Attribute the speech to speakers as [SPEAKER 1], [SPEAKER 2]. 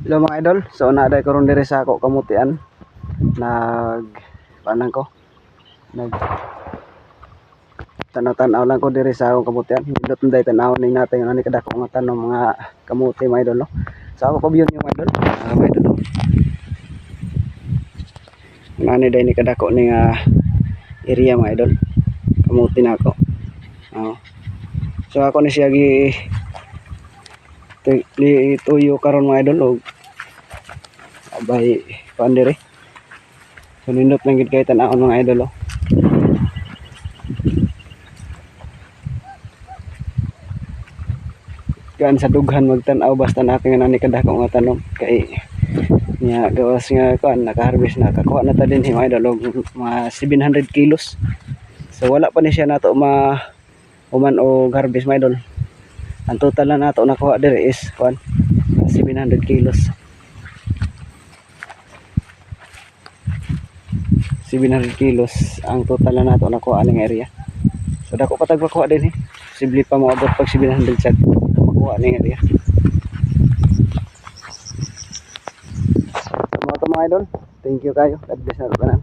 [SPEAKER 1] Hello mga idol, so naaday ko ron diri sa ako kamutian. Panang ko nag tanaw-tanaw lang ko diri sa akong kamutian. Hindot nday tanaw ning natin ani kadako nga tanom mga kamuti mga idol no. Sa ako ko view niyo mga idol. Mga idol. Nani day ni kadako ning area mga idol. Kamuti na ako. So ako ni siya gi tuyo karon mga idol og abay pandiri. So nindot lang gid kay tan-aon mga idol. Kan sa dughan magtan-aw basta na aking nani kadako nga tanom kay nya gawas nga kuan naka-harvest na kakuha na ta din mga idol og mga 700 kilos. So wala pa ni siya nato uman og harvest mga idol. Ang total na nato nakuha diri is kuan 700 kilos. 700 kilos ang total na nato nakuha ning area. So dako patag makuha din posible pa moabot pag 700 sad makuha ning area. Mga idol, thank you kayo. God bless na tanan.